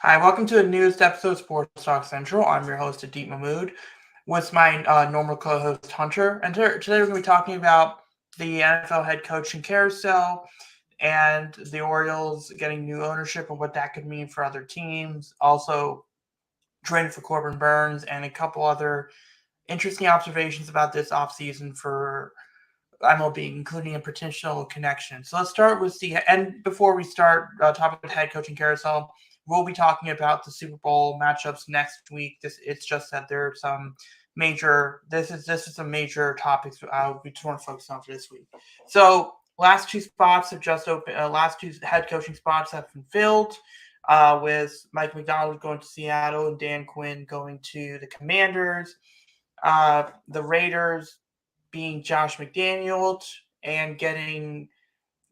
Hi, welcome to the newest episode of Sports Talk Central. I'm your host, Adeep Mahmood, with my normal co-host, Hunter. And today we're going to be talking about the NFL head coaching carousel and the Orioles getting new ownership and what that could mean for other teams. Also, trading for Corbin Burns and a couple other interesting observations about this offseason for MLB, including a potential connection. So let's start with and before we start talking about head coaching carousel, we'll be talking about the Super Bowl matchups next week. It's just that there are some major. This is some major topics we want to focus on for this week. So last two spots have just opened. Last two head coaching spots have been filled. With Mike McDonald going to Seattle and Dan Quinn going to the Commanders. The Raiders being Josh McDaniels and getting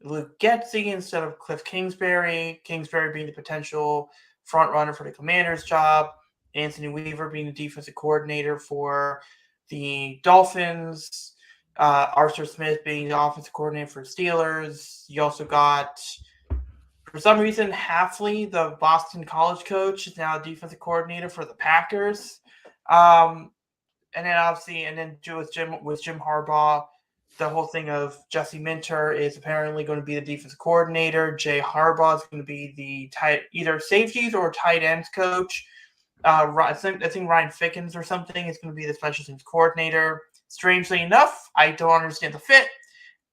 Luke Getzey instead of Cliff Kingsbury. Kingsbury being the potential front runner for the Commanders job. Anthony Weaver being the defensive coordinator for the Dolphins. Arthur Smith being the offensive coordinator for Steelers. You also got, for some reason, Hafley, the Boston College coach, is now a defensive coordinator for the Packers. And then obviously, with Jim Harbaugh, the whole thing of Jesse Minter is apparently going to be the defensive coordinator. Jay Harbaugh is going to be the either safeties or tight ends coach. I think Ryan Fickens or something is going to be the special teams coordinator. Strangely enough, I don't understand the fit.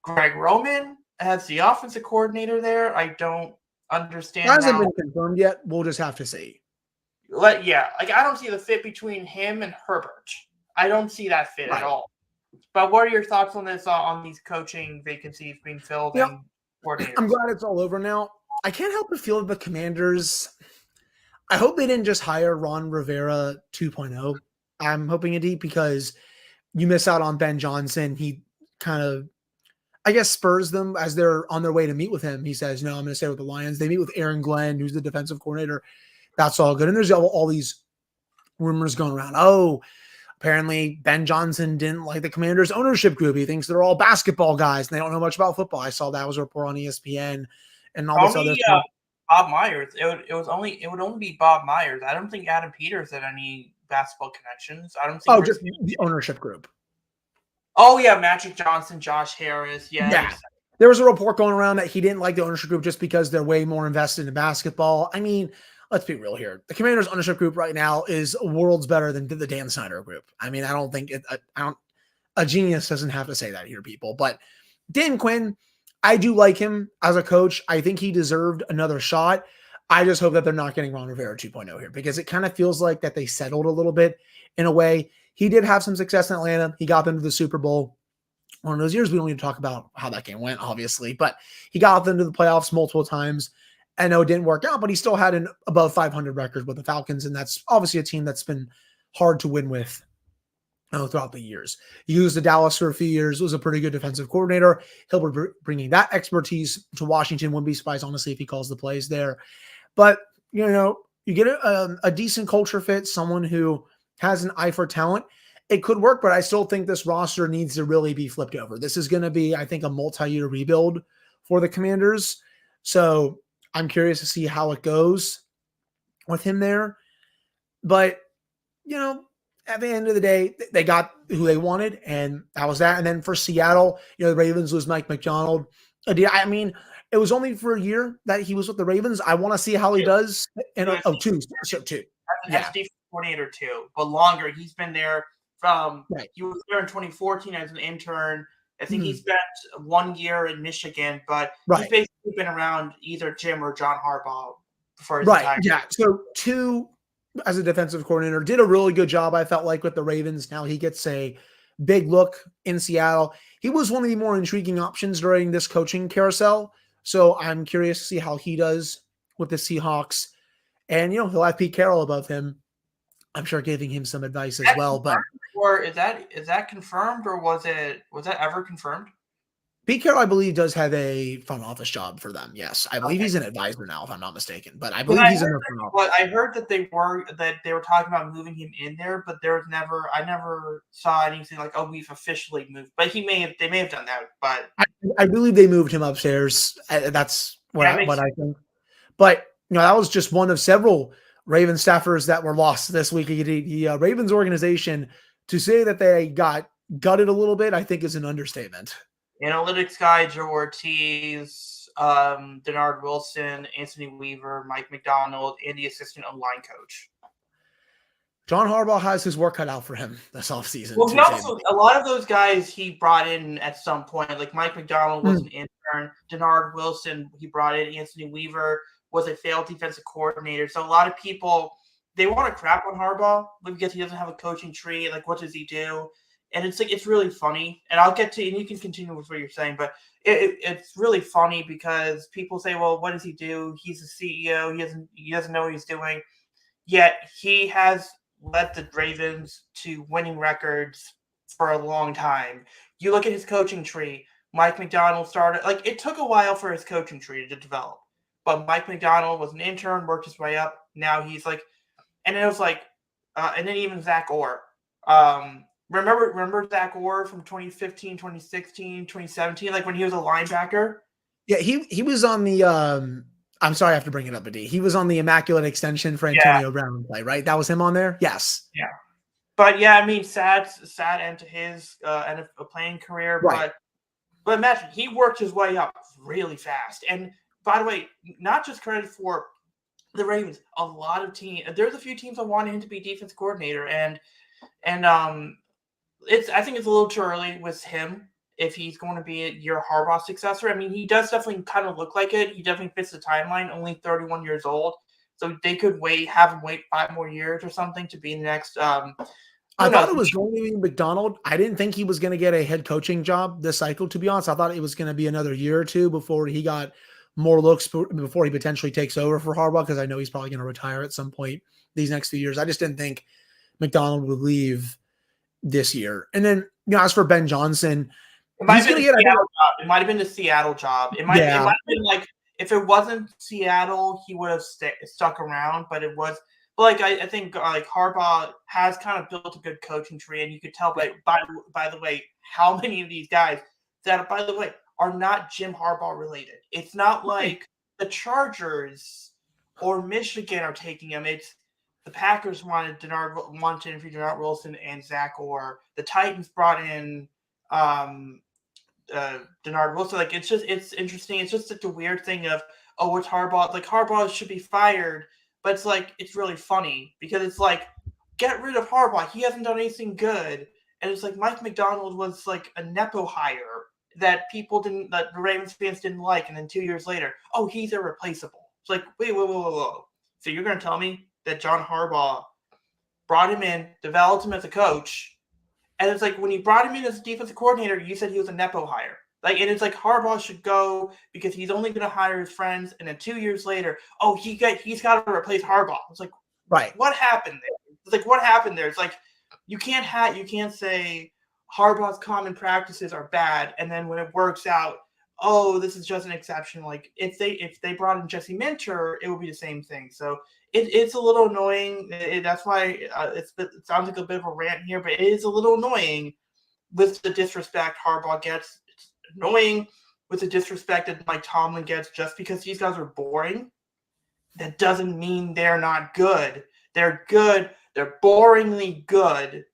Greg Roman as the offensive coordinator there. I don't understand. That hasn't been confirmed yet. We'll just have to see. I don't see the fit between him and Herbert. I don't see that fit at all. But what are your thoughts on this, on these coaching vacancies being filled and coordinators? I'm glad it's all over now. I can't help but feel the Commanders. I hope they didn't just hire Ron Rivera 2.0. I'm hoping it because you miss out on Ben Johnson. He kind of, I guess, spurs them as they're on their way to meet with him. He says, no, I'm going to stay with the Lions. They meet with Aaron Glenn, who's the defensive coordinator. That's all good. And there's all these rumors going around. Oh, apparently Ben Johnson didn't like the Commanders ownership group. He thinks they're all basketball guys and they don't know much about football. I saw that was a report on ESPN and all this other stuff. Bob Myers. It would only be Bob Myers. I don't think Adam Peters had any basketball connections. I don't think. Just the ownership group. Oh yeah, Magic Johnson, Josh Harris. Yeah. There was a report going around that he didn't like the ownership group just because they're way more invested in basketball. I mean, let's be real here. The Commanders ownership group right now is worlds better than the Dan Snyder group. I mean, I don't think a genius doesn't have to say that here, people. But Dan Quinn, I do like him as a coach. I think he deserved another shot. I just hope that they're not getting Ron Rivera 2.0 here because it kind of feels like that they settled a little bit in a way. He did have some success in Atlanta. He got them to the Super Bowl. One of those years, we don't need to talk about how that game went, obviously, but he got them to the playoffs multiple times. I know it didn't work out, but he still had an above 500 record with the Falcons, and that's obviously a team that's been hard to win with throughout the years. He used the Dallas for a few years, was a pretty good defensive coordinator. He'll be bringing that expertise to Washington. Wouldn't be surprised, honestly, if he calls the plays there. But, you get a decent culture fit, someone who has an eye for talent. It could work, but I still think this roster needs to really be flipped over. This is going to be, I think, a multi-year rebuild for the Commanders. So I'm curious to see how it goes with him there. But, at the end of the day, they got who they wanted, and that was that. And then for Seattle, the Ravens lose Mike McDonald. I mean, it was only for a year that he was with the Ravens. I want to see how he does. Two. Yeah. Coordinator too, but longer. He's been there from, He was there in 2014 as an intern. I think he spent 1 year in Michigan, but he's basically been around either Jim or John Harbaugh before his entire career. So two as a defensive coordinator, did a really good job, I felt like, with the Ravens. Now he gets a big look in Seattle. He was one of the more intriguing options during this coaching carousel. So I'm curious to see how he does with the Seahawks. And, he'll have Pete Carroll above him, I'm sure, giving him some advice as well. But or is that confirmed, or was that ever confirmed? Pete Carroll, I believe, does have a front office job for them. Yes, I believe he's an advisor now, if I'm not mistaken. But I believe he's in the front office. But I heard that they were talking about moving him in there, but I never saw anything like, oh, we've officially moved. But they may have done that. But I believe they moved him upstairs. That's what I think. But that was just one of several Ravens staffers that were lost this week. The Ravens organization, to say that they got gutted a little bit, I think is an understatement. Analytics guy Joe Ortiz, Denard Wilson, Anthony Weaver, Mike McDonald, and the assistant line coach. John Harbaugh has his work cut out for him this offseason. Well, he also, a lot of those guys he brought in at some point, like Mike McDonald was an intern, Denard Wilson, he brought in, Anthony Weaver was a failed defensive coordinator. So a lot of people, they want to crap on Harbaugh because he doesn't have a coaching tree. Like, what does he do? And it's like, it's really funny. And I'll get to, and you can continue with what you're saying, but it's really funny because people say, well, what does he do? He's a CEO. He doesn't know what he's doing. Yet he has led the Ravens to winning records for a long time. You look at his coaching tree. Mike McDonald started, like, it took a while for his coaching tree to develop. But Mike McDonald was an intern, worked his way up. Now he's like, and it was like, and then even Zach Orr. Remember Zach Orr from 2015, 2016, 2017, like when he was a linebacker? Yeah, he was on the I'm sorry I have to bring it up, Adi. He was on the Immaculate Extension for Antonio Brown play, right? That was him on there? Yes. Yeah. But yeah, I mean, sad end to his NFL playing career. Right. But imagine, he worked his way up really fast. And by the way, not just credit for the Ravens, a lot of teams, there's a few teams that wanted him to be defense coordinator. And I think it's a little too early with him if he's going to be your Harbaugh successor. I mean, he does definitely kind of look like it. He definitely fits the timeline, only 31 years old. So they could have him wait 5 more years or something to be the next. I thought it was going to be McDonald. I didn't think he was going to get a head coaching job this cycle, to be honest. I thought it was going to be another year or two before he got more looks, before he potentially takes over for Harbaugh, because I know he's probably going to retire at some point these next few years. I just didn't think McDonald would leave this year. And then, as for Ben Johnson, it might have been the Seattle job. It might have been like, if it wasn't Seattle, he would have stuck around, but it was. But like I think like Harbaugh has kind of built a good coaching tree, and you could tell by the way how many of these guys that, by the way, are not Jim Harbaugh related. It's not like the Chargers or Michigan are taking him. It's the Packers wanted to interview Denard Wilson and Zach Orr. The Titans brought in Denard Wilson. Like, it's interesting. It's just such a weird thing of, oh, it's Harbaugh. Like, Harbaugh should be fired. But it's like, it's really funny because it's like, get rid of Harbaugh. He hasn't done anything good. And it's like Mike McDonald was like a Nepo hire that the Ravens fans didn't like. And then 2 years later, oh, he's irreplaceable. It's like, wait. So you're going to tell me that John Harbaugh brought him in, developed him as a coach. And it's like, when he brought him in as a defensive coordinator, you said he was a Nepo hire. Like, and it's like Harbaugh should go because he's only going to hire his friends. And then 2 years later, oh, he's got to replace Harbaugh. It's like, right. What happened there? It's like, what happened there? It's like, you can't say Harbaugh's common practices are bad, and then when it works out, oh, this is just an exception. Like, if they brought in Jesse Minter, it would be the same thing. So it's a little annoying. That's why it sounds like a bit of a rant here, but it is a little annoying with the disrespect Harbaugh gets. It's annoying with the disrespect that Mike Tomlin gets. Just because these guys are boring, that doesn't mean they're not good. They're good. They're boringly good,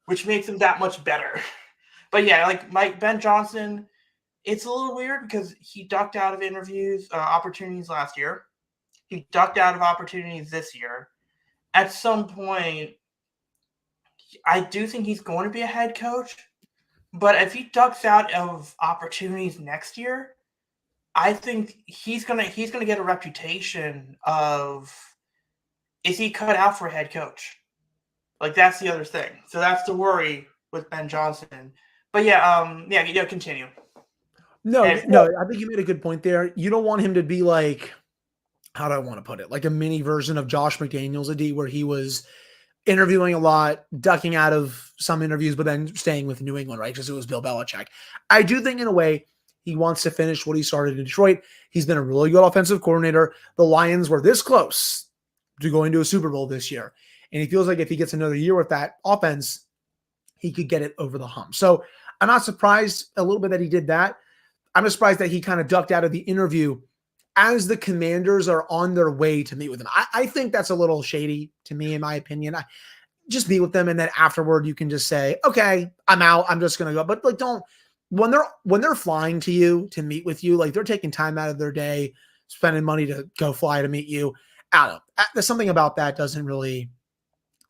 which makes them that much better. But yeah, like Ben Johnson, it's a little weird because he ducked out of opportunities last year. He ducked out of opportunities this year. At some point, I do think he's going to be a head coach. But if he ducks out of opportunities next year, I think he's gonna get a reputation of, is he cut out for a head coach? Like, that's the other thing. So that's the worry with Ben Johnson. But continue. No, I think you made a good point there. You don't want him to be like, how do I want to put it? Like a mini version of Josh McDaniels, where he was interviewing a lot, ducking out of some interviews, but then staying with New England, right? Because it was Bill Belichick. I do think in a way he wants to finish what he started in Detroit. He's been a really good offensive coordinator. The Lions were this close to going to a Super Bowl this year. And he feels like if he gets another year with that offense, he could get it over the hump. So I'm not surprised a little bit that he did that. I'm just surprised that he kind of ducked out of the interview as the Commanders are on their way to meet with them. I think that's a little shady to me, in my opinion. Just meet with them, and then afterward you can just say, okay, I'm out. I'm just gonna go. But like, don't when they're flying to you to meet with you, like they're taking time out of their day, spending money to go fly to meet you. I don't know. There's something about that doesn't really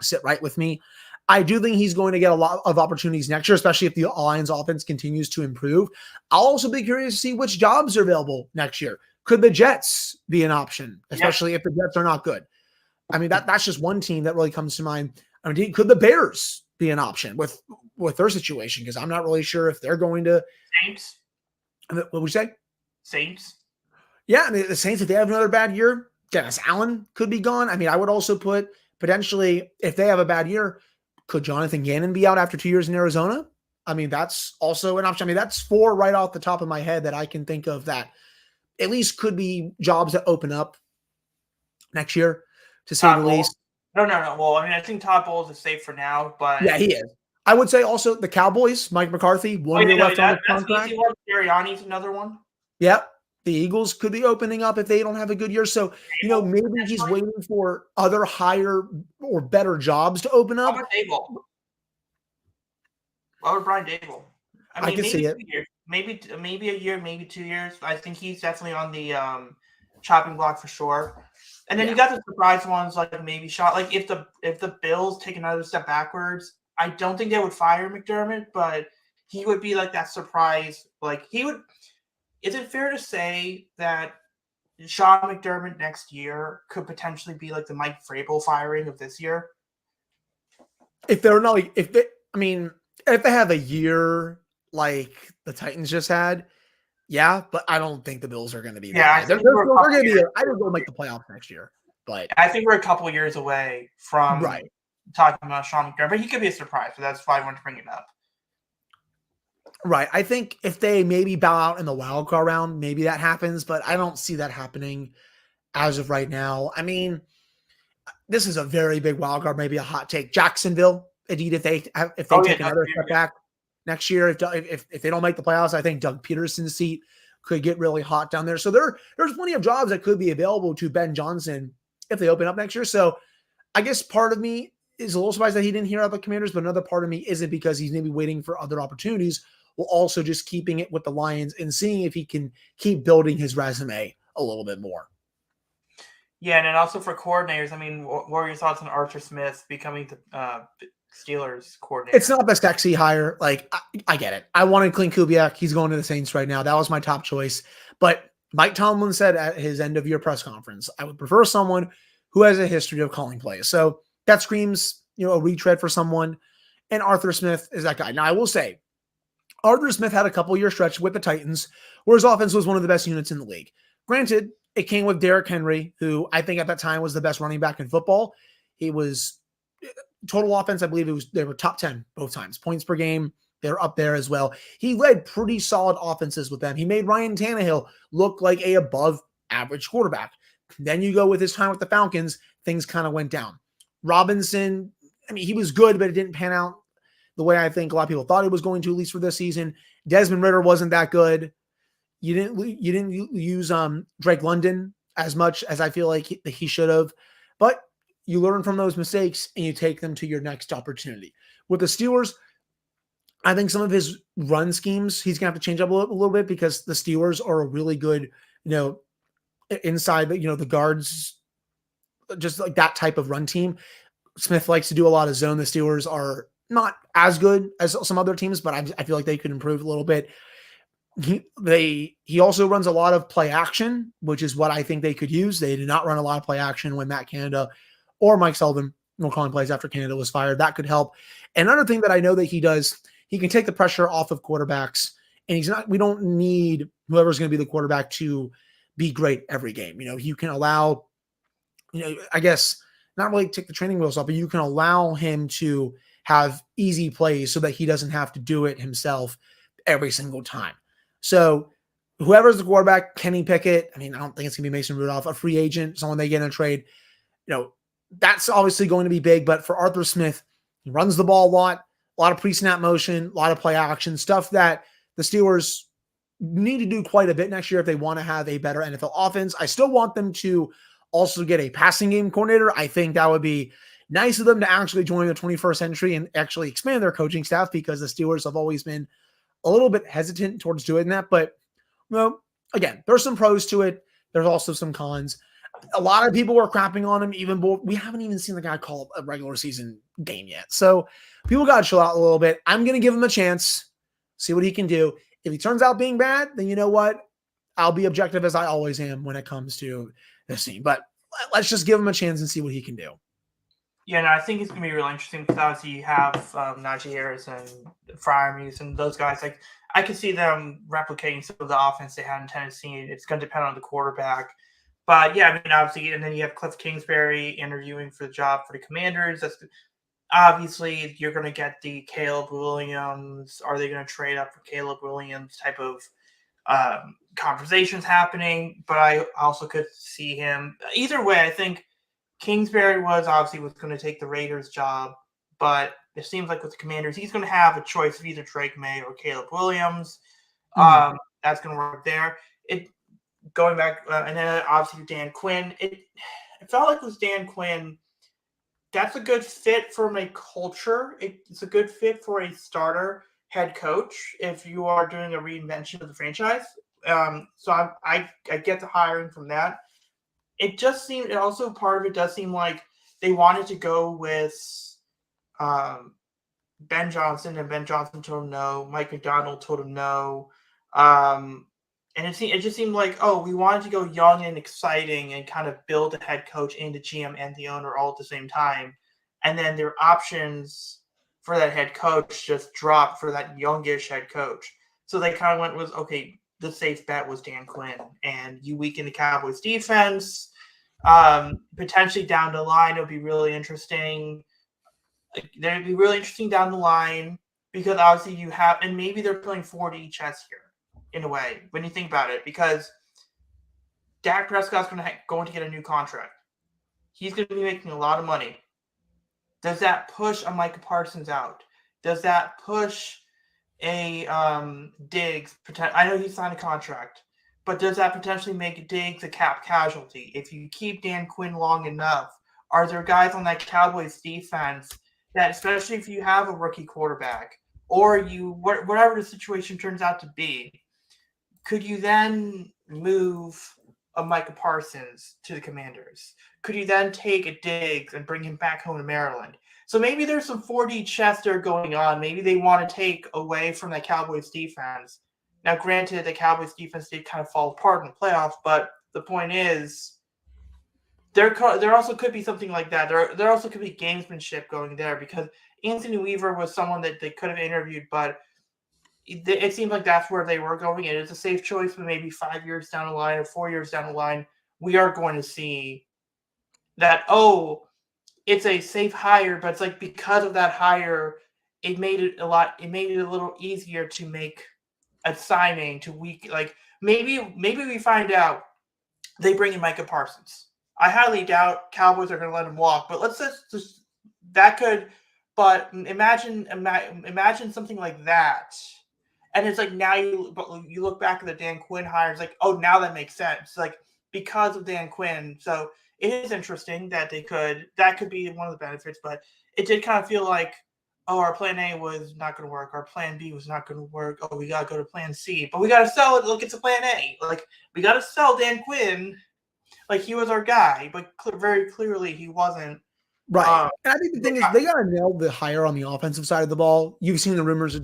sit right with me. I do think he's going to get a lot of opportunities next year, especially if the Lions offense continues to improve. I'll also be curious to see which jobs are available next year. Could the Jets be an option, especially if the Jets are not good? I mean, that's just one team that really comes to mind. I mean, could the Bears be an option with their situation? Because I'm not really sure if they're going to Saints. What would you say? Saints. Yeah, I mean, the Saints, if they have another bad year, Dennis Allen could be gone. I mean, I would also put potentially, if they have a bad year, could Jonathan Gannon be out after 2 years in Arizona? I mean, that's also an option. I mean, that's 4 right off the top of my head that I can think of that at least could be jobs that open up next year, to say the least. No. Well, I mean, I think Todd Bowles is safe for now, but yeah, he is. I would say also the Cowboys, Mike McCarthy, 1 year left on the contract. Sirianni's another one. Yep. The Eagles could be opening up if they don't have a good year. So, maybe he's waiting for other higher or better jobs to open up. How about Dable? What about Brian Dable? I can see it. Maybe a year, maybe 2 years. I think he's definitely on the chopping block for sure. And then you got the surprise ones like maybe Shaw. Like if the Bills take another step backwards, I don't think they would fire McDermott, but he would be like that surprise. Like he would. Is it fair to say that Sean McDermott next year could potentially be like the Mike Vrabel firing of this year? If they're not, if they have a year like the Titans just had, yeah, but I don't think the Bills are going to be. Yeah, they're going to be. I don't go make the playoffs next year, but I think we're a couple years away from talking about Sean McDermott. But he could be a surprise, so that's why I wanted to bring it up. Right. I think if they maybe bow out in the wild card round, maybe that happens, but I don't see that happening as of right now. I mean, this is a very big wild card, maybe a hot take. Jacksonville, indeed, if they take another step back next year, if they don't make the playoffs, I think Doug Peterson's seat could get really hot down there. So there's plenty of jobs that could be available to Ben Johnson if they open up next year. So I guess part of me is a little surprised that he didn't hear about the Commanders, but another part of me isn't, because he's maybe waiting for other opportunities, while also just keeping it with the Lions and seeing if he can keep building his resume a little bit more. Yeah, and then also for coordinators, I mean, what are your thoughts on Arthur Smith becoming the Steelers coordinator? It's not the sexy hire. Like, I get it. I wanted Clint Kubiak. He's going to the Saints right now. That was my top choice. But Mike Tomlin said at his end-of-year press conference, I would prefer someone who has a history of calling plays. So that screams, a retread for someone. And Arthur Smith is that guy. Now, I will say, Arthur Smith had a couple-year stretch with the Titans where his offense was one of the best units in the league. Granted, it came with Derrick Henry, who I think at that time was the best running back in football. He was total offense. I believe they were top 10 both times. Points per game, they're up there as well. He led pretty solid offenses with them. He made Ryan Tannehill look like a above average quarterback. Then you go with his time with the Falcons, things kind of went down. Robinson, he was good, but it didn't pan out the way I think a lot of people thought it was going to, at least for this season. Desmond Ridder wasn't that good. You didn't use Drake London as much as I feel like he should have, but you learn from those mistakes and you take them to your next opportunity. With the Steelers, I think some of his run schemes he's gonna have to change up a little bit, because the Steelers are a really good, inside the guards, just like that type of run team. Smith likes to do a lot of zone. The Steelers are not as good as some other teams, but I feel like they could improve a little bit. He also runs a lot of play action, which is what I think they could use. They did not run a lot of play action when Matt Canada or Mike Sullivan were calling plays after Canada was fired. That could help. Another thing that I know that he does, he can take the pressure off of quarterbacks, and we don't need whoever's going to be the quarterback to be great every game. You can allow, I guess not really take the training wheels off, but you can allow him to have easy plays so that he doesn't have to do it himself every single time. So whoever's the quarterback, Kenny Pickett, I don't think it's going to be Mason Rudolph, a free agent, someone they get in a trade, that's obviously going to be big. But for Arthur Smith, he runs the ball a lot of pre-snap motion, a lot of play action, stuff that the Steelers need to do quite a bit next year if they want to have a better NFL offense. I still want them to also get a passing game coordinator. I think that would be nice of them to actually join the 21st century and actually expand their coaching staff, because the Steelers have always been a little bit hesitant towards doing that. But, again, there's some pros to it. There's also some cons. A lot of people were crapping on him, even though we haven't even seen the guy call a regular season game yet. So people got to chill out a little bit. I'm going to give him a chance, see what he can do. If he turns out being bad, then you know what? I'll be objective as I always am when it comes to this team. But let's just give him a chance and see what he can do. Yeah, no, I think it's going to be really interesting because obviously you have Najee Harris and Freiermuth and those guys. Like, I could see them replicating some of the offense they had in Tennessee. It's going to depend on the quarterback. But, yeah, I mean, obviously, and then you have Cliff Kingsbury interviewing for the job for the Commanders. That's obviously you're going to get the Caleb Williams. Are they going to trade up for Caleb Williams type of conversations happening? But I also could see him. Either way, I think Kingsbury was going to take the Raiders job, but it seems like with the Commanders, he's going to have a choice of either Drake May or Caleb Williams. That's going to work there. Going back, and then obviously Dan Quinn. It felt like with Dan Quinn, that's a good fit for my culture. It's a good fit for a starter head coach if you are doing a reinvention of the franchise. So I get the hiring from that. It just seemed, and also part of it does seem like they wanted to go with Ben Johnson, and Ben Johnson told him no. Mike McDonald told him no. And it just seemed like, we wanted to go young and exciting and kind of build the head coach and the GM and the owner all at the same time. And then their options for that head coach just dropped for that youngish head coach. So they kind of went with, okay, the safe bet was Dan Quinn, and you weaken the Cowboys defense. Potentially down the line, it would be really interesting. It'd be really interesting down the line because obviously you have, and maybe they're playing 4 to each chess here in a way when you think about it, because Dak Prescott's going to get a new contract. He's going to be making a lot of money. Does that push a Micah Parsons out? Does that push a Diggs? I know he signed a contract, but does that potentially make Diggs a cap casualty? If you keep Dan Quinn long enough, are there guys on that Cowboys defense that, especially if you have a rookie quarterback or whatever the situation turns out to be, could you then move a Micah Parsons to the Commanders? Could you then take a Diggs and bring him back home to Maryland? So maybe there's some 4D chess there going on. Maybe they want to take away from the Cowboys defense. Now, granted, the Cowboys defense did kind of fall apart in the playoffs, but the point is there also could be something like that. There also could be gamesmanship going there, because Anthony Weaver was someone that they could have interviewed, but it seemed like that's where they were going. It is a safe choice, but maybe 5 years down the line or 4 years down the line, we are going to see that, it's a safe hire, but it's like because of that hire, it made it a little easier to make a signing to like maybe we find out they bring in Micah Parsons. I highly doubt Cowboys are going to let him walk, but let's just that could. But imagine something like that. And it's like now you look back at the Dan Quinn hire, it's like, now that makes sense. Like, because of Dan Quinn. So it is interesting that that could be one of the benefits, but it did kind of feel like, our plan A was not going to work. Our plan B was not going to work. We got to go to plan C, but we got to sell it. Look, it's a plan A. Like, we got to sell Dan Quinn. Like, he was our guy, but very clearly he wasn't. Right. And I think the thing is, they got to nail the hire on the offensive side of the ball. You've seen the rumors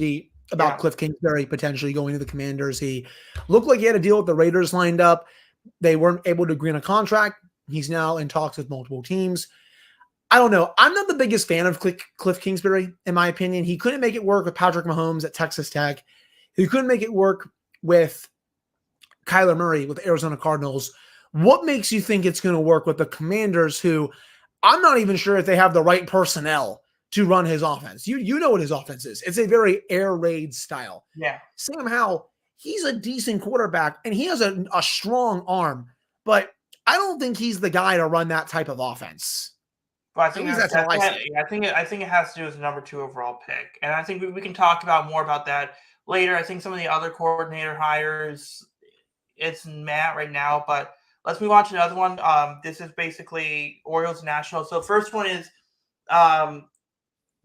about Cliff Kingsbury potentially going to the Commanders. He looked like he had a deal with the Raiders lined up. They weren't able to agree on a contract. He's now in talks with multiple teams. I don't know. I'm not the biggest fan of Cliff Kingsbury, in my opinion. He couldn't make it work with Patrick Mahomes at Texas Tech. He couldn't make it work with Kyler Murray with the Arizona Cardinals. What makes you think it's going to work with the Commanders, who I'm not even sure if they have the right personnel to run his offense? You know what his offense is. It's a very air raid style. Yeah. Sam Howell, he's a decent quarterback, and he has a strong arm, but I don't think he's the guy to run that type of offense. But I think that's how I see it. I think it has to do with the number 2 overall pick, and I think we can talk about more about that later. I think some of the other coordinator hires, it's Matt right now, but let's move on to another one. This is basically Orioles Nationals. So first one is um,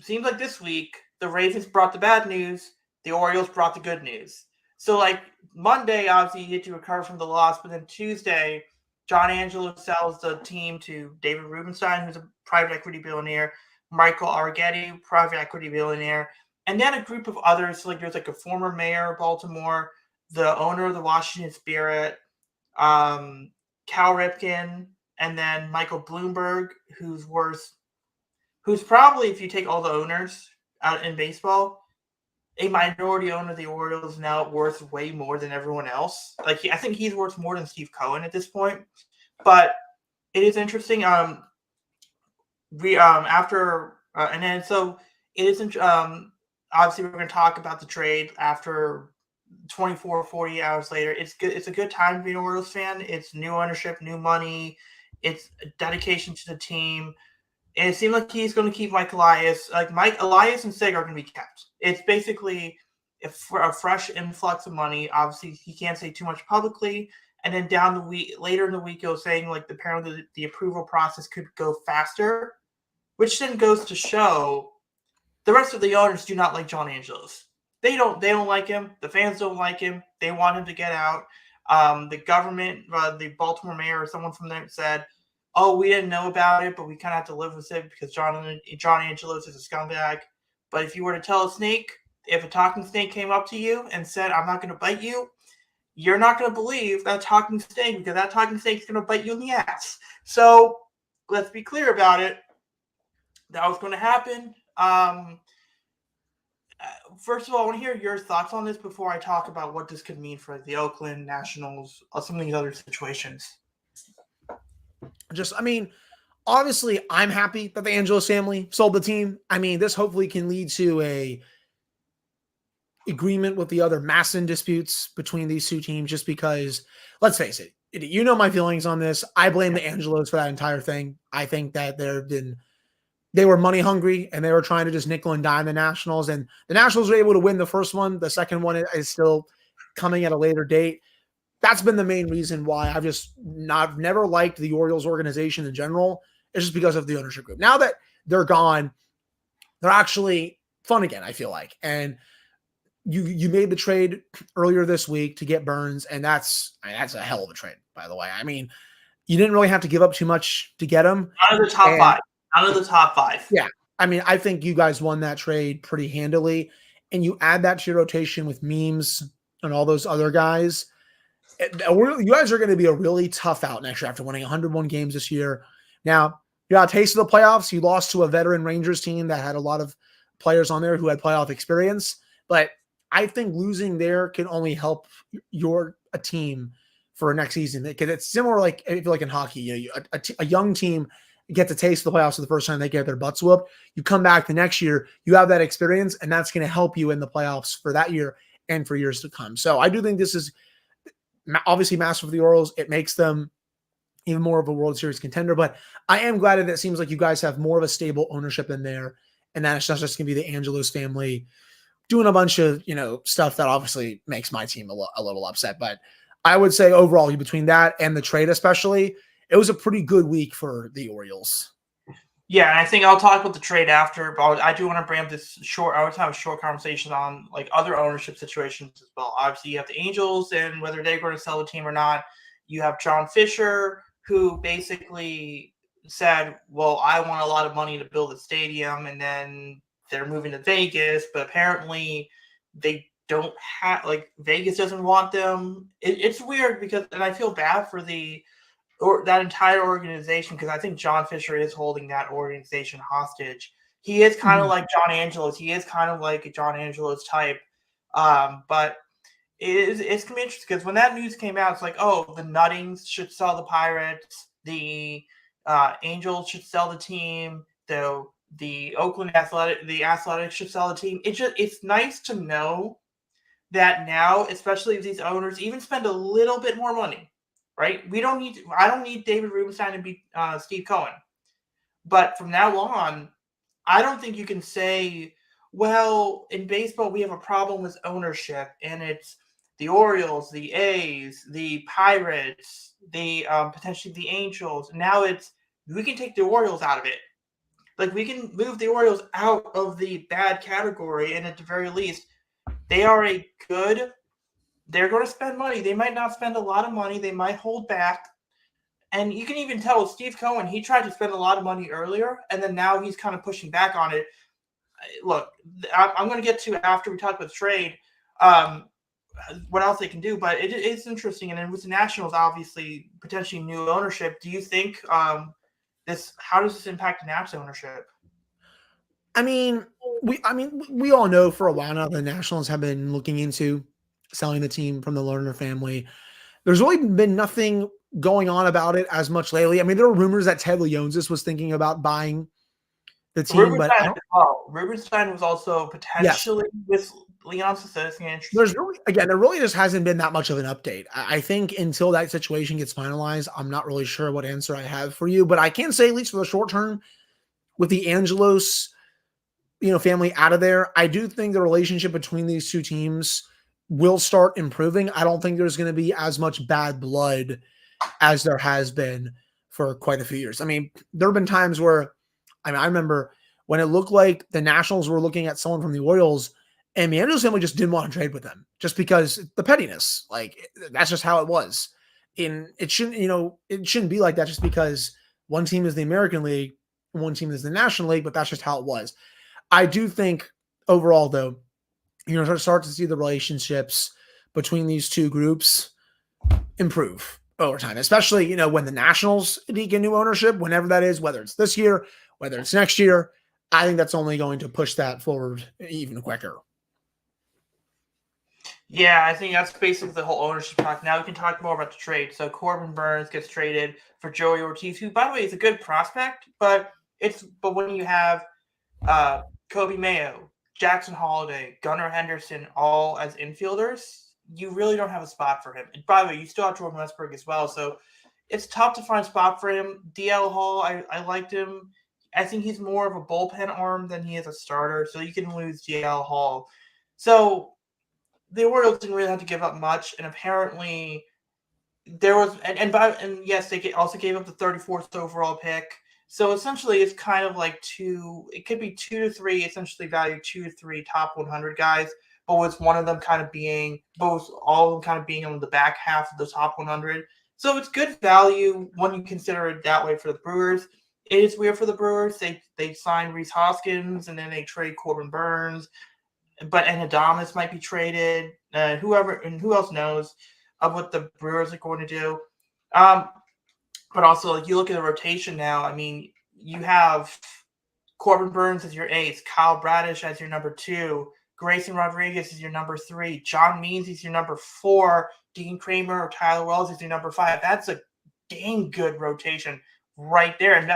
seems like this week the Ravens brought the bad news, the Orioles brought the good news. So like Monday, obviously you get to recover from the loss, but then Tuesday, John Angelo sells the team to David Rubenstein, who's a private equity billionaire, Michael Argetti, private equity billionaire, and then a group of others. Like there's like a former mayor of Baltimore, the owner of the Washington Spirit, um, Cal Ripken, and then Michael Bloomberg, who's probably, if you take all the owners out in baseball, a minority owner of the Orioles now worth way more than everyone else. Like I think he's worth more than Steve Cohen at this point. But it is interesting. We after and then so it isn't. Obviously, we're going to talk about the trade after 24, 40 hours later. It's good. It's a good time to be an Orioles fan. It's new ownership, new money. It's dedication to the team. And it seemed like he's going to keep Mike Elias. Like Mike Elias and Sig are going to be kept. It's basically a fresh influx of money. Obviously, he can't say too much publicly. And then later in the week, he was saying like apparently the approval process could go faster, which then goes to show the rest of the owners do not like John Angelos. They don't like him. The fans don't like him. They want him to get out. The government, the Baltimore mayor or someone from there said, "Oh, we didn't know about it, but we kind of have to live with it because John Angelos is a scumbag." But if you were to tell a snake, if a talking snake came up to you and said, "I'm not going to bite you," you're not going to believe that talking snake because that talking snake is going to bite you in the ass. So let's be clear about it. That was going to happen. First of all, I want to hear your thoughts on this before I talk about what this could mean for the Oakland Nationals or some of these other situations. I mean, obviously, I'm happy that the Angelos family sold the team. I mean, this hopefully can lead to a agreement with the other Masson disputes between these two teams, just because, let's face it, you know my feelings on this. I blame the Angelos for that entire thing. I think that they were money hungry and they were trying to just nickel and dime the Nationals, and the Nationals were able to win the first one. The second one is still coming at a later date. That's been the main reason why I've never liked the Orioles organization in general. It's just because of the ownership group. Now that they're gone, they're actually fun again, I feel like. And you made the trade earlier this week to get Burns, and that's a hell of a trade, by the way. I mean, you didn't really have to give up too much to get him. Out of the top five. Out of the top five. Yeah. I mean, I think you guys won that trade pretty handily. And you add that to your rotation with Memes and all those other guys. You guys are going to be a really tough out next year after winning 101 games this year. Now, you got a taste of the playoffs. You lost to a veteran Rangers team that had a lot of players on there who had playoff experience. But I think losing there can only help a team for next season. Because it's similar, like if you're like in hockey, a young team gets a taste of the playoffs for the first time, they get their butts whooped. You come back the next year, you have that experience, and that's going to help you in the playoffs for that year and for years to come. So I do think this is obviously massive for the Orioles. It makes them even more of a World Series contender. But I am glad that it seems like you guys have more of a stable ownership in there, and that it's not just going to be the Angelos family doing a bunch of stuff that obviously makes my team a little upset. But I would say overall, between that and the trade especially, it was a pretty good week for the Orioles. Yeah, and I think I'll talk about the trade after, but I do want to bring up this short. I want to have a short conversation on like other ownership situations as well. Obviously, you have the Angels and whether they're going to sell the team or not. You have John Fisher, who basically said, "Well, I want a lot of money to build a stadium," and then they're moving to Vegas, but apparently they don't have Vegas doesn't want them. It's weird because, and I feel bad for that entire organization, because I think John Fisher is holding that organization hostage. He is kind of like John Angelos. He is kind of like a John Angelos type. But it's going to be interesting because when that news came out, it's like, oh, the Nuttings should sell the Pirates. The Angels should sell the team. The Oakland Athletics should sell the team. It's nice to know that now, especially if these owners even spend a little bit more money, right? I don't need David Rubenstein to be Steve Cohen. But from now on, I don't think you can say, Well, in baseball, we have a problem with ownership, and it's the Orioles, the A's, the Pirates, the potentially the Angels. Now it's we can take the Orioles out of it. Like we can move the Orioles out of the bad category, and at the very least, they are a good. They're going to spend money. They might not spend a lot of money. They might hold back. And you can even tell with Steve Cohen, he tried to spend a lot of money earlier, and then now he's kind of pushing back on it. Look, I'm going to get to after we talk about the trade, um, what else they can do, but it's interesting. And then with the Nationals, obviously, potentially new ownership, do you think how does this impact the Naps ownership? I mean, we all know for a while now the Nationals have been looking into selling the team from the Lerner family. There's really been nothing going on about it as much lately. I mean, there were rumors that Ted Leonsis was thinking about buying the team, but I Rubenstein as don't. well. Rubenstein was also Yes, potentially with Leon Sissons. there's Interesting. really again, there really just hasn't been that much of an update. I think until that situation gets finalized, I'm not really sure what answer I have for you. But I can say, at least for the short term, with the Angelos family out of there, I do think the relationship between these two teams will start improving. I don't think there's going to be as much bad blood as there has been for quite a few years. I mean, there have been times where, I remember when it looked like the Nationals were looking at someone from the Orioles, and the Angels family just didn't want to trade with them, just because the pettiness. Like that's just how it was. And it shouldn't be like that just because one team is the American League, one team is the National League, but that's just how it was. I do think overall, though, start to see the relationships between these two groups improve over time, especially, when the Nationals get new ownership, whenever that is, whether it's this year, whether it's next year. I think that's only going to push that forward even quicker. Yeah, I think that's basically the whole ownership talk. Now we can talk more about the trade. So Corbin Burns gets traded for Joey Ortiz, who, by the way, is a good prospect, but when you have uh, Kobe Mayo, Jackson Holiday, Gunnar Henderson, all as infielders, you really don't have a spot for him. And by the way, you still have Jordan Westbrook as well, so it's tough to find a spot for him. DL Hall, I liked him. I think he's more of a bullpen arm than he is a starter, so you can lose DL Hall. So the Orioles didn't really have to give up much, and apparently there was and yes, they also gave up the 34th overall pick. So essentially, it's kind of like it could be 2 to 3, essentially valued 2 to 3 top 100 guys, but with one of them kind of being all of them kind of being on the back half of the top 100. So it's good value when you consider it that way for the Brewers. It is weird for the Brewers. They signed Reese Hoskins and then they trade Corbin Burns, but Adamas might be traded. Who else knows of what the Brewers are going to do. Um, but also, like you look at the rotation now. I mean, you have Corbin Burns as your ace, Kyle Bradish as your number 2, Grayson Rodriguez is your number 3, John Means is your number 4, Dean Kramer or Tyler Wells is your number 5. That's a dang good rotation right there, and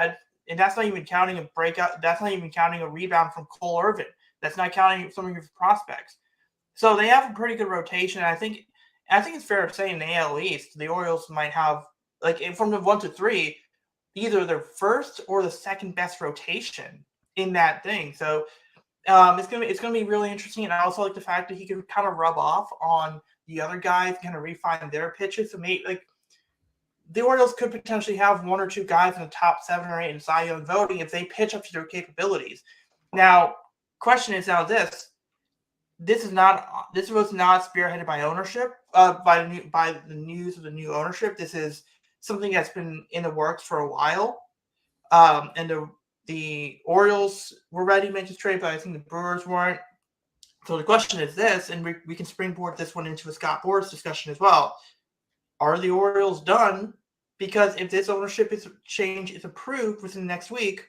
that's not even counting a breakout. That's not even counting a rebound from Cole Irvin. That's not counting some of your prospects. So they have a pretty good rotation. I think it's fair to say in the AL East, the Orioles might have from the 1 to 3, either their first or the second best rotation in that thing. So it's gonna be really interesting. And I also like the fact that he can kind of rub off on the other guys, kind of refine their pitches. So maybe the Orioles could potentially have 1 or 2 guys in the top 7 or 8 in Cy Young voting if they pitch up to their capabilities. Now, question is now this was not spearheaded by ownership, by the news of the new ownership. This is something that's been in the works for a while. And the Orioles were ready to make this trade, but I think the Brewers weren't. So the question is this, and we can springboard this one into a Scott Boras discussion as well. Are the Orioles done? Because if this ownership change is approved within the next week,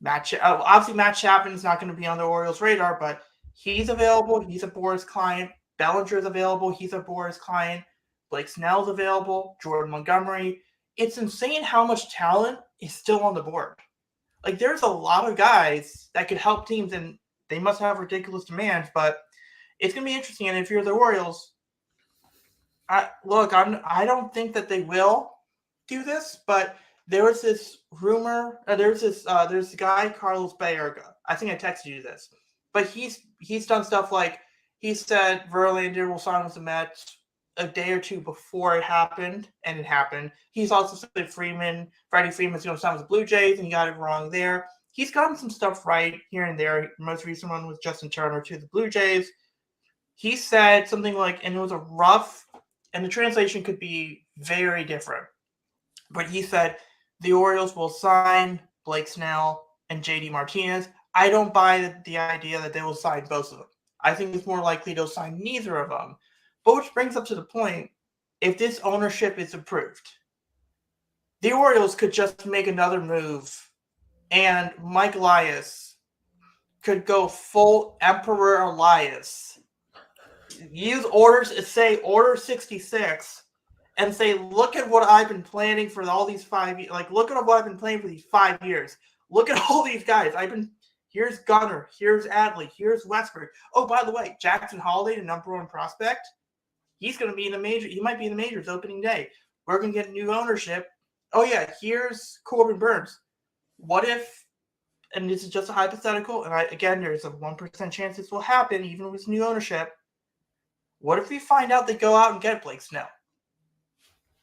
obviously Matt Chapman is not going to be on the Orioles' radar, but he's available. He's a Boras client. Bellinger's available. He's a Boras client. Blake Snell's available. Jordan Montgomery. It's insane how much talent is still on the board. Like there's a lot of guys that could help teams, and they must have ridiculous demands. But it's going to be interesting. And if you're the Orioles, I don't think that they will do this, but there was this rumor. There's a guy, Carlos Baerga. I think I texted you this. But he's done stuff like he said Verlander will sign with the Mets a day or two before it happened, and it happened. He's also said Freddie Freeman's going to sign with the Blue Jays, and he got it wrong there. He's gotten some stuff right here and there. Most recent one was Justin Turner to the Blue Jays. He said something like, and it was a rough, and the translation could be very different. But he said the Orioles will sign Blake Snell and JD Martinez. I don't buy the idea that they will sign both of them. I think it's more likely they'll sign neither of them. But which brings up to the point, if this ownership is approved, the Orioles could just make another move and Mike Elias could go full Emperor Elias. Use orders, say Order 66, and say, look at what I've been planning for all these 5 years. Like, look at what I've been planning for these 5 years. Look at all these guys. Here's Gunnar, here's Adley, here's Westberg. Oh, by the way, Jackson Holliday, the number one prospect, he's going to be in the major. He might be in the majors opening day. We're going to get new ownership. Oh, yeah, here's Corbin Burns. What if, and this is just a hypothetical, and again, there's a 1% chance this will happen, even with new ownership. What if we find out they go out and get Blake Snell?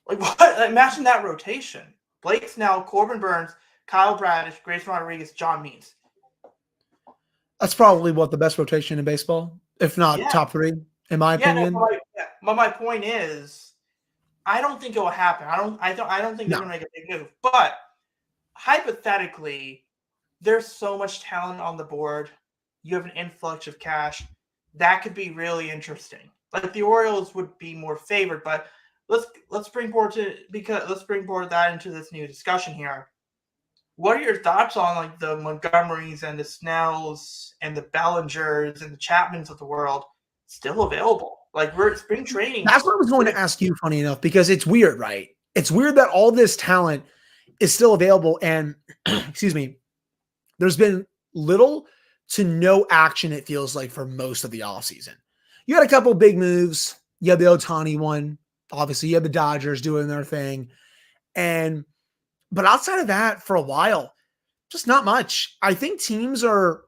Like, what? Imagine that rotation. Blake Snell, Corbin Burns, Kyle Bradish, Grayson Rodriguez, John Means. That's probably what the best rotation in baseball, if not top three, in my opinion. But my point is, I don't think it will happen. I don't think they're going to make a big move. But hypothetically, there's so much talent on the board. You have an influx of cash. That could be really interesting. Like the Orioles would be more favored, but let's bring forward that into this new discussion here. What are your thoughts on like the Montgomerys and the Snells and the Bellingers and the Chapmans of the world still available? Like we're at spring training. That's what I was going to ask you, funny enough, because it's weird, right? It's weird that all this talent is still available. And excuse me, there's been little to no action, it feels like, for most of the offseason. You had a couple big moves. You had the Ohtani one. Obviously, you had the Dodgers doing their thing. But outside of that, for a while, just not much. I think teams are,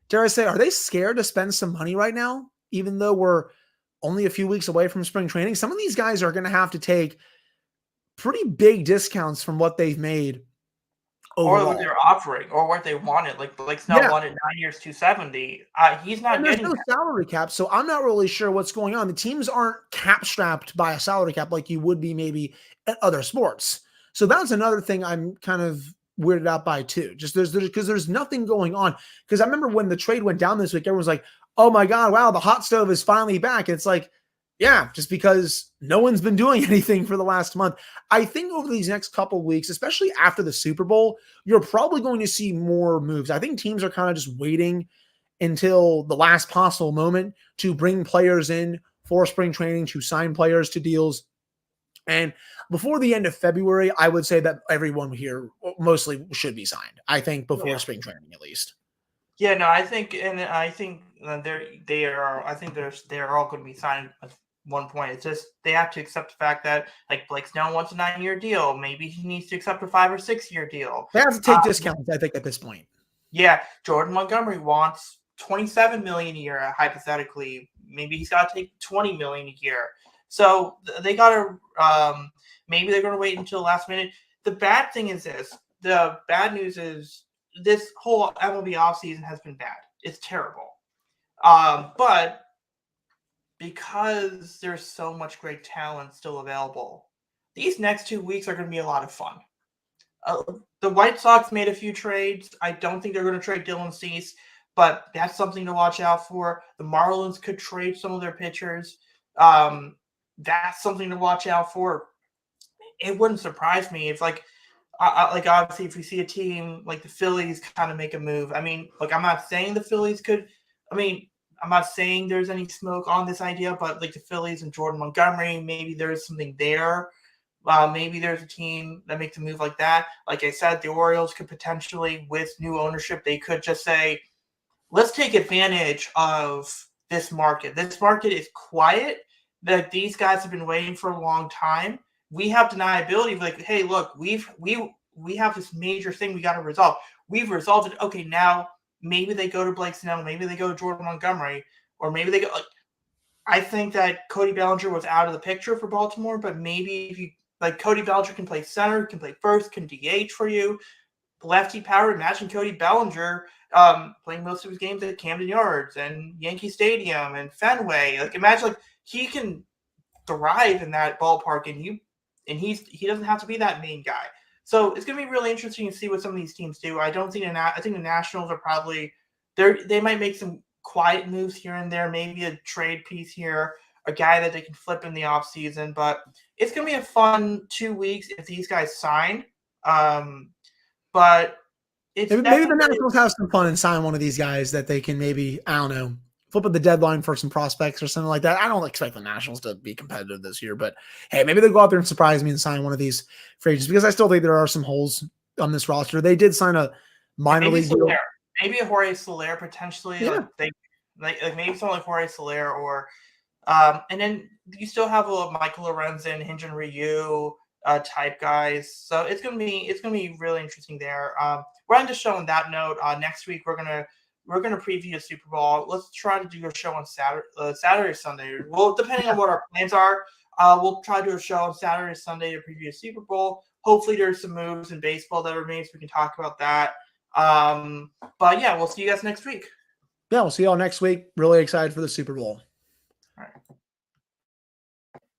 dare I say, are they scared to spend some money right now? Even though we're only a few weeks away from spring training, some of these guys are going to have to take pretty big discounts from what they've made overall. Or what they're offering, or what they wanted. Like Blake Snell wanted 9 years, $270. He's not getting no salary cap, so I'm not really sure what's going on. The teams aren't cap strapped by a salary cap like you would be maybe at other sports. So that's another thing I'm kind of weirded out by too. Just because there's nothing going on. Because I remember when the trade went down this week, everyone was like, "Oh my God, wow, the hot stove is finally back." And it's like, yeah, just because no one's been doing anything for the last month. I think over these next couple of weeks, especially after the Super Bowl, you're probably going to see more moves. I think teams are kind of just waiting until the last possible moment to bring players in for spring training, to sign players to deals. And before the end of February, I would say that everyone here mostly should be signed. I think before spring training, at least. Yeah, no, I think they're all going to be signed at one point. It's just they have to accept the fact that like Blake Snell wants a 9-year deal. Maybe he needs to accept a 5 or 6 year deal. They have to take discounts, I think, at this point. Yeah, Jordan Montgomery wants $27 million a year, hypothetically. Maybe he's got to take $20 million a year. So they got to maybe they're going to wait until the last minute. The bad thing is this. The bad news is this whole MLB offseason has been bad. It's terrible. But because there's so much great talent still available, these next 2 weeks are going to be a lot of fun. The White Sox made a few trades. I don't think they're going to trade Dylan Cease, but that's something to watch out for. The Marlins could trade some of their pitchers. That's something to watch out for. It wouldn't surprise me if obviously if we see a team like the Phillies kind of make a move. I mean, I'm not saying the Phillies could. I'm not saying there's any smoke on this idea, but like the Phillies and Jordan Montgomery, maybe there's something there. Maybe there's a team that makes a move like that. Like I said, the Orioles could potentially, with new ownership, they could just say, let's take advantage of this market. This market is quiet. That these guys have been waiting for a long time. We have deniability. Like, hey, look, we have this major thing we got to resolve. We've resolved it. Okay, now maybe they go to Blake Snell, maybe they go to Jordan Montgomery, or maybe they go. Like, I think that Cody Bellinger was out of the picture for Baltimore, but maybe if you like Cody Bellinger can play center, can play first, can DH for you. Lefty power. Imagine Cody Bellinger playing most of his games at Camden Yards and Yankee Stadium and Fenway. Like imagine like he can thrive in that ballpark, and he doesn't have to be that main guy. So it's going to be really interesting to see what some of these teams do. I think the Nationals are probably they might make some quiet moves here and there, maybe a trade piece here, a guy that they can flip in the offseason. But it's going to be a fun 2 weeks if these guys sign. But it's maybe the Nationals have some fun and sign one of these guys that they can maybe, I don't know, flip up the deadline for some prospects or something like that. I don't expect the Nationals to be competitive this year, but hey, maybe they'll go out there and surprise me and sign one of these free agents because I still think there are some holes on this roster. They did sign a minor league deal. Maybe a Jorge Soler potentially. Yeah. Like maybe someone like Jorge Soler or and then you still have a Michael Lorenzen, Hyun-Jin Ryu type guys. So it's gonna be really interesting there. We're on the show on that note. Next week we're gonna preview the Super Bowl. Let's try to do a show on Saturday or Sunday. Well, depending on what our plans are, we'll try to do a show on Saturday or Sunday to preview the Super Bowl. Hopefully there's some moves in baseball that remains. We can talk about that. But yeah, we'll see you guys next week. Yeah, we'll see y'all next week. Really excited for the Super Bowl.